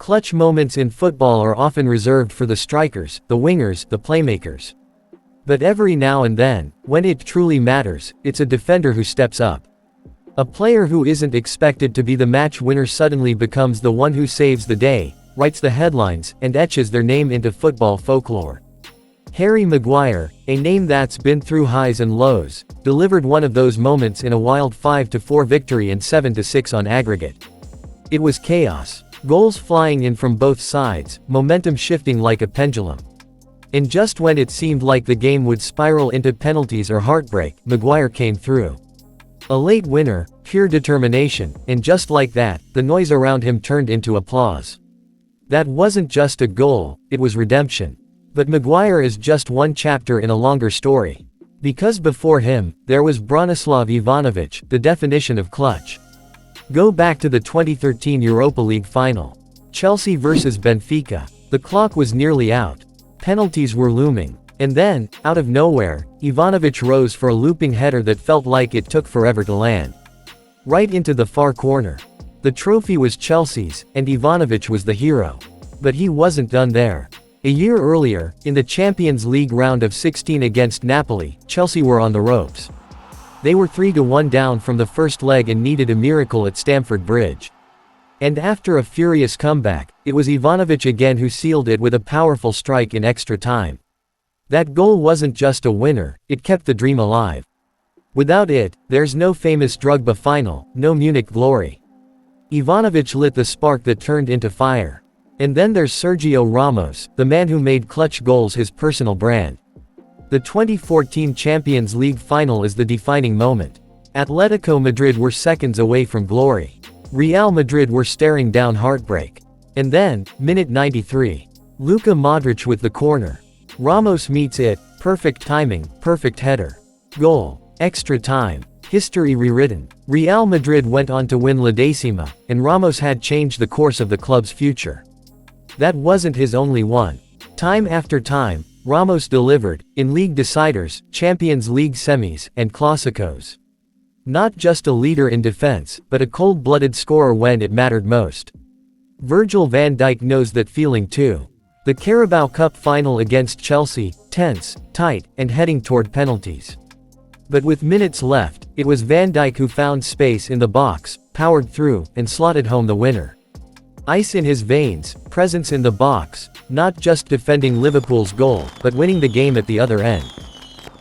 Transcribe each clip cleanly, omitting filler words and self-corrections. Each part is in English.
Clutch moments in football are often reserved for the strikers, the wingers, the playmakers. But every now and then, when it truly matters, it's a defender who steps up. A player who isn't expected to be the match winner suddenly becomes the one who saves the day, writes the headlines, and etches their name into football folklore. Harry Maguire, a name that's been through highs and lows, delivered one of those moments in a wild 5-4 victory and 7-6 on aggregate. It was chaos. Goals flying in from both sides, momentum shifting like a pendulum. And just when it seemed like the game would spiral into penalties or heartbreak, Maguire came through. A late winner, pure determination, and just like that, the noise around him turned into applause. That wasn't just a goal, it was redemption. But Maguire is just one chapter in a longer story. Because before him, there was Branislav Ivanović, the definition of clutch. Go back to the 2013 Europa League final. Chelsea vs Benfica. The clock was nearly out. Penalties were looming. And then, out of nowhere, Ivanović rose for a looping header that felt like it took forever to land. Right into the far corner. The trophy was Chelsea's, and Ivanović was the hero. But he wasn't done there. A year earlier, in the Champions League round of 16 against Napoli, Chelsea were on the ropes. They were 3-1 down from the first leg and needed a miracle at Stamford Bridge. And after a furious comeback, it was Ivanović again who sealed it with a powerful strike in extra time. That goal wasn't just a winner, it kept the dream alive. Without it, there's no famous Drogba final, no Munich glory. Ivanović lit the spark that turned into fire. And then there's Sergio Ramos, the man who made clutch goals his personal brand. The 2014 Champions League final is the defining moment. Atletico Madrid were seconds away from glory. Real Madrid were staring down heartbreak. And then, minute 93. Luka Modric with the corner. Ramos meets it, perfect timing, perfect header. Goal. Extra time. History rewritten. Real Madrid went on to win La Decima, and Ramos had changed the course of the club's future. That wasn't his only one. Time after time, Ramos delivered, in league deciders, Champions League semis, and Clásicos. Not just a leader in defense, but a cold-blooded scorer when it mattered most. Virgil van Dijk knows that feeling too. The Carabao Cup final against Chelsea, tense, tight, and heading toward penalties. But with minutes left, it was Van Dijk who found space in the box, powered through, and slotted home the winner. Ice in his veins, presence in the box, not just defending Liverpool's goal, but winning the game at the other end.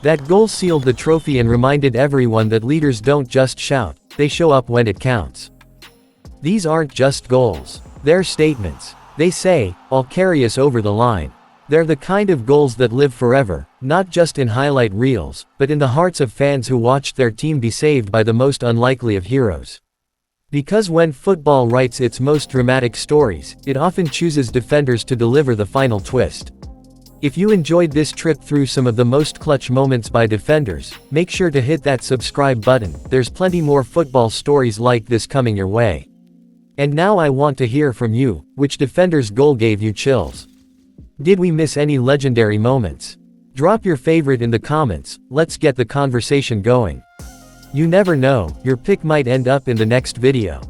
That goal sealed the trophy and reminded everyone that leaders don't just shout, they show up when it counts. These aren't just goals. They're statements. They say, I'll carry us over the line. They're the kind of goals that live forever, not just in highlight reels, but in the hearts of fans who watched their team be saved by the most unlikely of heroes. Because when football writes its most dramatic stories, it often chooses defenders to deliver the final twist. If you enjoyed this trip through some of the most clutch moments by defenders, make sure to hit that subscribe button. There's plenty more football stories like this coming your way. And now I want to hear from you, which defender's goal gave you chills? Did we miss any legendary moments? Drop your favorite in the comments, let's get the conversation going. You never know, your pick might end up in the next video.